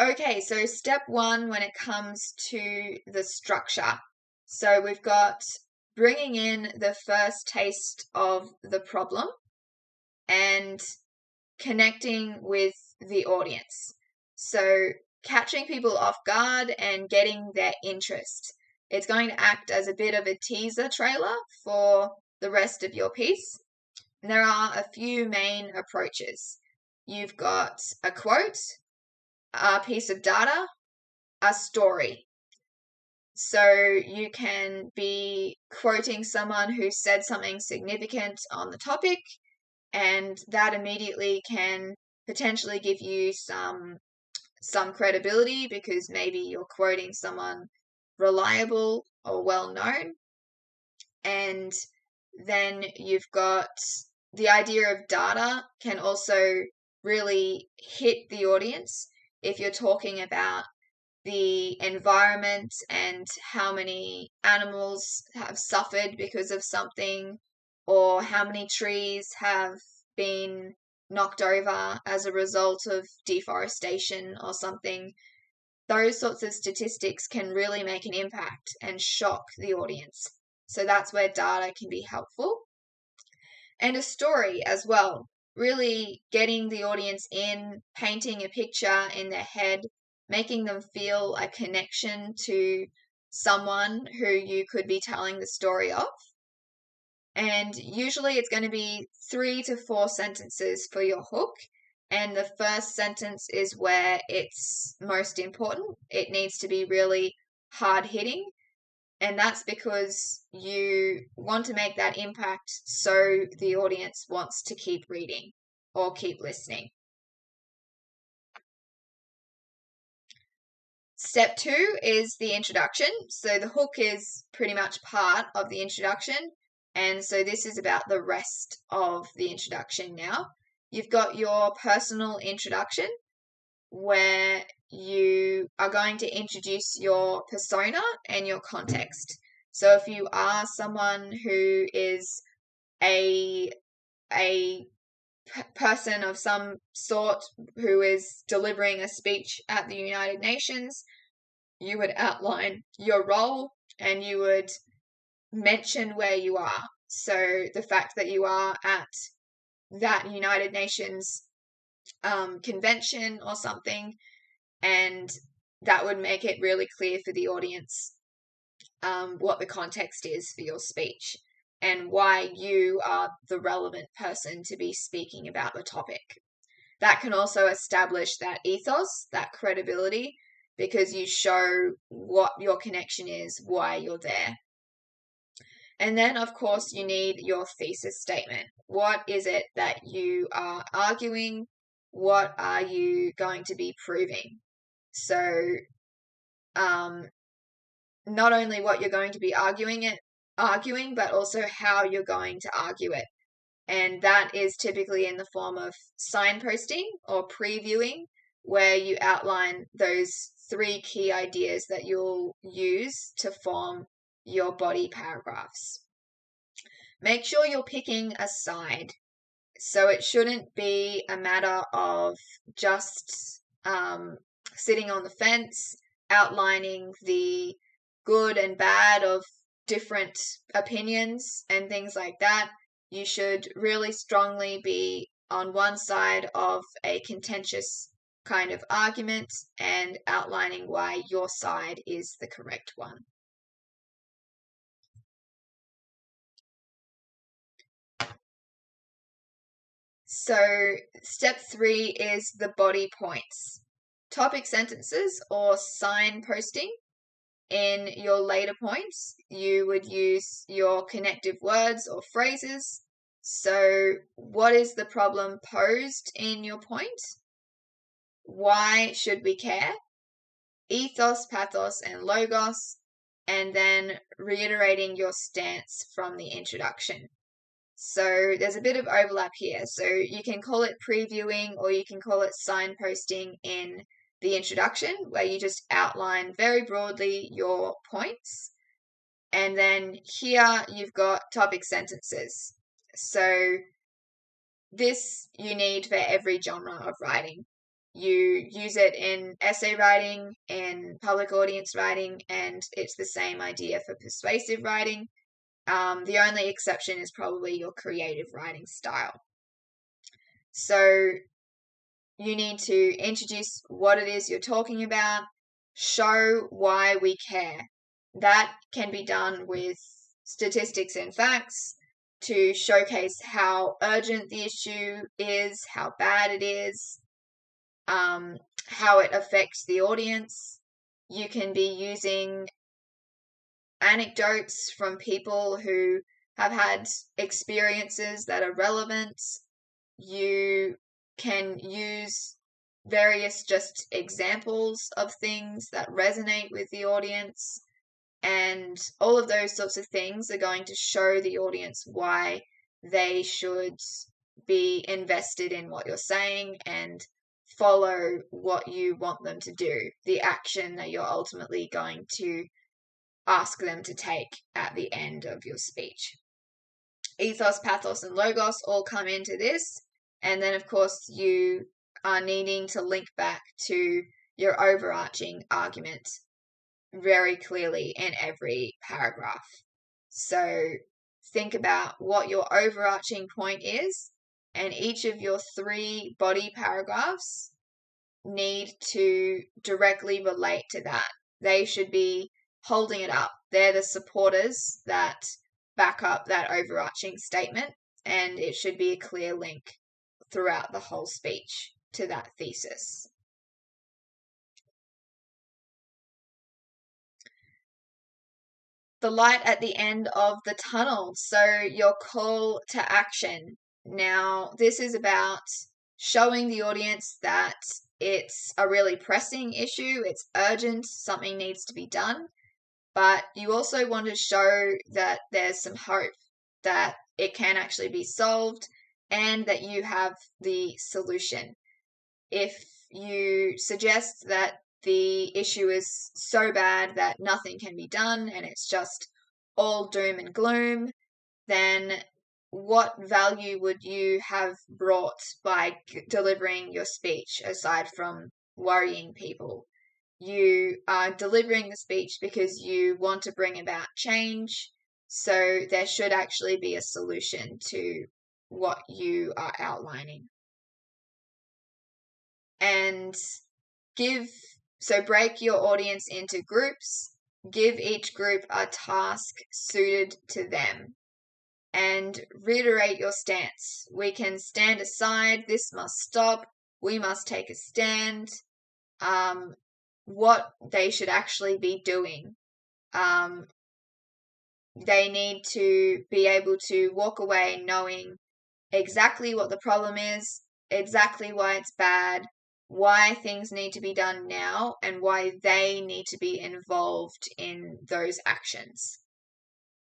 Okay, so step one when it comes to the structure. So we've got bringing in the first taste of the problem and connecting with the audience. So catching people off guard and getting their interest. It's going to act as a bit of a teaser trailer for the rest of your piece. And there are a few main approaches. You've got a quote, a piece of data, a story. So you can be quoting someone who said something significant on the topic, and that immediately can potentially give you some credibility because maybe you're quoting someone reliable or well known. And then you've got the idea of data can also really hit the audience if you're talking about the environment and how many animals have suffered because of something, or how many trees have been knocked over as a result of deforestation or something. Those sorts of statistics can really make an impact and shock the audience. So that's where data can be helpful. And a story as well, really getting the audience in, painting a picture in their head, making them feel a connection to someone who you could be telling the story of. And usually it's going to be 3 to 4 sentences for your hook. And the first sentence is where it's most important. It needs to be really hard hitting. And that's because you want to make that impact so the audience wants to keep reading or keep listening. Step 2 is the introduction. So the hook is pretty much part of the introduction. And so this is about the rest of the introduction now. You've got your personal introduction where you are going to introduce your persona and your context. So if you are someone who is a person of some sort who is delivering a speech at the United Nations, you would outline your role and you would mention where you are. So the fact that you are at that United Nations convention or something, and that would make it really clear for the audience what the context is for your speech and why you are the relevant person to be speaking about the topic. That can also establish that ethos, that credibility, because you show what your connection is, why you're there. And then, of course, you need your thesis statement. What is it that you are arguing? What are you going to be proving? So, not only what you're going to be arguing, but also how you're going to argue it. And that is typically in the form of signposting or previewing, where you outline those 3 key ideas that you'll use to form your body paragraphs. Make sure you're picking a side. So it shouldn't be a matter of just sitting on the fence, outlining the good and bad of different opinions and things like that. You should really strongly be on one side of a contentious kind of argument and outlining why your side is the correct one. So step 3 is the body points. Topic sentences or signposting. In your later points, you would use your connective words or phrases. So what is the problem posed in your point? Why should we care? Ethos, pathos, and logos. And then reiterating your stance from the introduction. So there's a bit of overlap here. So you can call it previewing or you can call it signposting in the introduction, where you just outline very broadly your points. And then here you've got topic sentences. So this you need for every genre of writing. You use it in essay writing, in public audience writing, and it's the same idea for persuasive writing. The only exception is probably your creative writing style. So you need to introduce what it is you're talking about, show why we care. That can be done with statistics and facts to showcase how urgent the issue is, how bad it is, how it affects the audience. You can be using anecdotes from people who have had experiences that are relevant. You can use various just examples of things that resonate with the audience. And all of those sorts of things are going to show the audience why they should be invested in what you're saying and follow what you want them to do, the action that you're ultimately going to ask them to take at the end of your speech. Ethos, pathos, and logos all come into this. And then, of course, you are needing to link back to your overarching argument very clearly in every paragraph. So think about what your overarching point is, and each of your 3 body paragraphs need to directly relate to that. They should be holding it up. They're the supporters that back up that overarching statement, and it should be a clear link throughout the whole speech to that thesis. The light at the end of the tunnel. So your call to action. Now, this is about showing the audience that it's a really pressing issue, it's urgent, something needs to be done, but you also want to show that there's some hope, that it can actually be solved, and that you have the solution. If you suggest that the issue is so bad that nothing can be done and it's just all doom and gloom, then what value would you have brought by delivering your speech aside from worrying people? You are delivering the speech because you want to bring about change, so there should actually be a solution to what you are outlining. And break your audience into groups, give each group a task suited to them, and reiterate your stance. We can stand aside, this must stop, we must take a stand, what they should actually be doing. They need to be able to walk away knowing exactly what the problem is, exactly why it's bad, why things need to be done now, and why they need to be involved in those actions,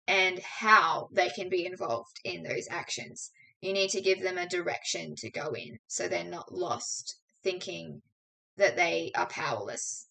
and how they can be involved in those actions. You need to give them a direction to go in so they're not lost thinking that they are powerless.